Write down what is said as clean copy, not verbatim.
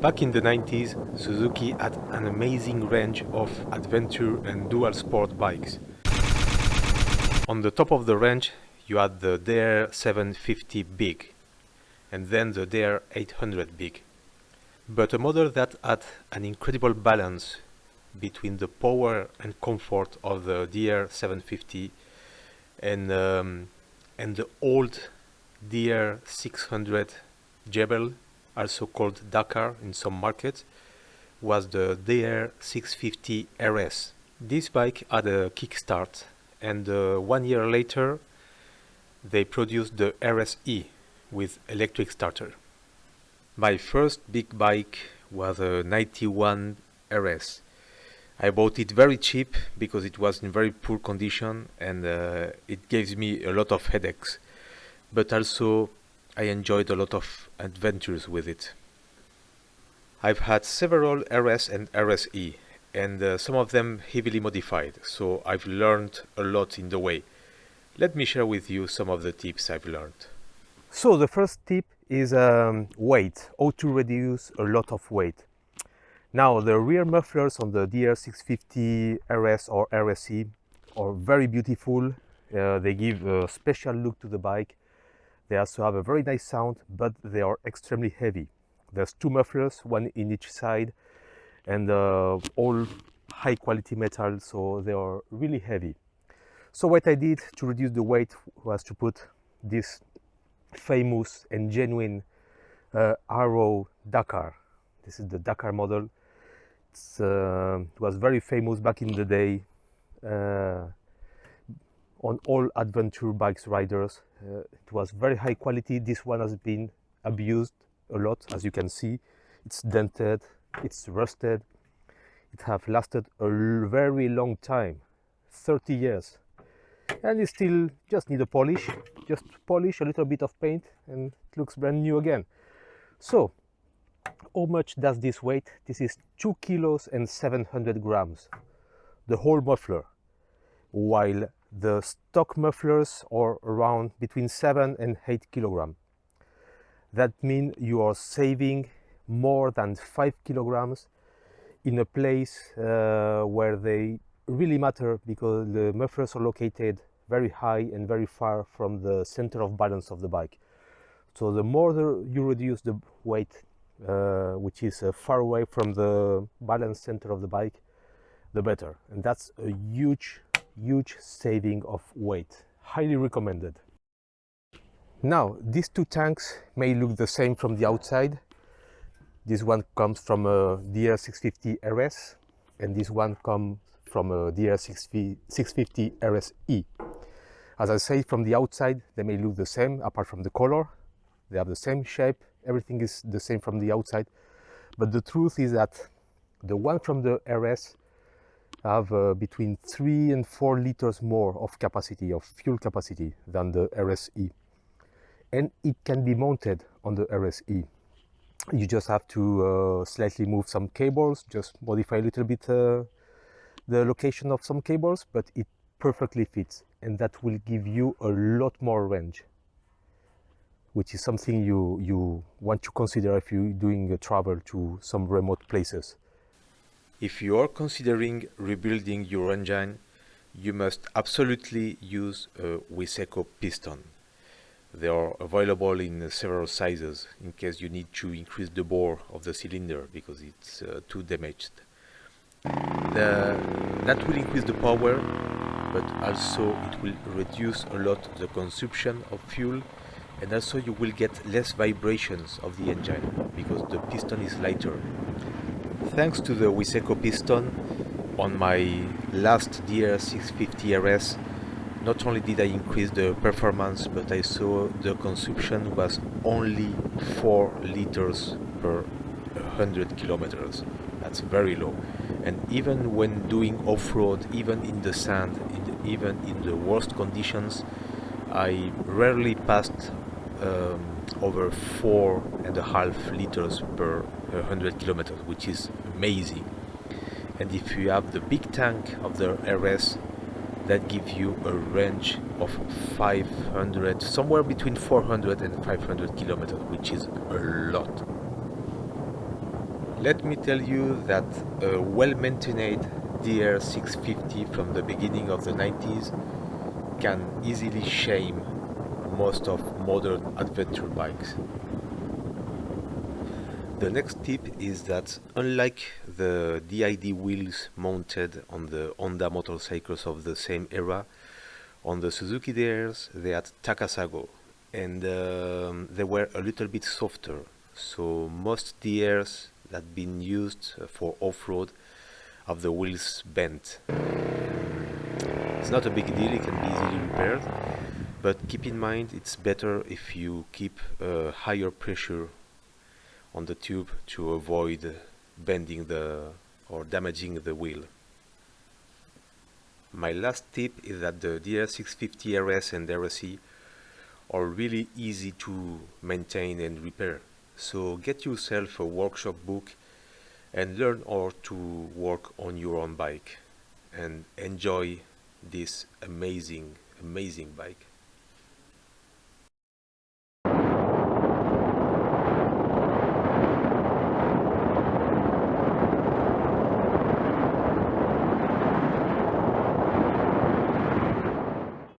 Back in the 90s, Suzuki had an amazing range of adventure and dual sport bikes. On the top of the range, you had the DR 750 Big, and then the DR 800 Big. But a model that had an incredible balance between the power and comfort of the DR 750 and the old DR 600 Jebel, also called Dakar in some markets, was the DR 650 RS. This bike had a kickstart, and 1 year later they produced the RSE with electric starter. My first big bike was a 91 RS. I bought it very cheap because it was in very poor condition, and it gave me a lot of headaches, but also I enjoyed a lot of adventures with it. I've had several RS and RSE, and some of them heavily modified, so I've learned a lot in the way. Let me share with you some of the tips I've learned. So the first tip is weight, how to reduce a lot of weight. Now, the rear mufflers on the DR650 RS or RSE are very beautiful. They give a special look to the bike. They also have a very nice sound, but they are extremely heavy. There's two mufflers, one in each side, and all high quality metal, so they are really heavy. So what I did to reduce the weight was to put this famous and genuine Arrow Dakar. This is the Dakar model. It was very famous back in the day on all adventure bikes riders. It was very high quality. This one has been abused a lot, as you can see. It's dented, it's rusted. It have lasted a very long time, 30 years. And it still just need a polish, just polish, a little bit of paint, and it looks brand new again. So, how much does this weigh? This is 2 kilos and 700 grams, the whole muffler, while the stock mufflers are around between 7 and 8 kilograms. That means you are saving more than 5 kilograms in a place where they really matter, because the mufflers are located very high and very far from the center of balance of the bike. So the more you reduce the weight, which is far away from the balance center of the bike, the better. And that's a huge saving of weight. Highly recommended. Now, these two tanks may look the same from the outside. This one comes from a DR650 RS, and this one comes from a DR650 RSE. As I say, from the outside they may look the same apart from the color. They have the same shape, everything is the same from the outside, but the truth is that the one from the RS have between 3 and 4 liters more of capacity, of fuel capacity, than the RSE, and it can be mounted on the RSE. You just have to slightly move some cables, just modify a little bit the location of some cables, but it perfectly fits, and that will give you a lot more range, which is something you want to consider if you're doing a travel to some remote places. If you are considering rebuilding your engine, you must absolutely use a Wiseco piston. They are available in several sizes in case you need to increase the bore of the cylinder because it's too damaged. That will increase the power, but also it will reduce a lot the consumption of fuel, and also you will get less vibrations of the engine because the piston is lighter. Thanks to the Wiseco piston, on my last DR650 RS, not only did I increase the performance, but I saw the consumption was only 4 liters per 100 kilometers. That's very low. And even when doing off-road, even in the sand, even in the worst conditions, I rarely passed over 4.5 liters per 100 kilometers, which is amazing. And if you have the big tank of the RS, that gives you a range of 500, somewhere between 400 and 500 kilometers, which is a lot. Let me tell you that a well-maintained DR 650 from the beginning of the 90s can easily shame most of modern adventure bikes. The next tip is that unlike the DID wheels mounted on the Honda motorcycles of the same era, on the Suzuki DRs they had Takasago, and they were a little bit softer. So most DRs that been used for off-road have the wheels bent. It's not a big deal, it can be easily repaired, but keep in mind it's better if you keep a higher pressure on the tube to avoid bending or damaging the wheel. My last tip is that the DR650 RS and RSE are really easy to maintain and repair. So get yourself a workshop book and learn how to work on your own bike and enjoy this amazing bike.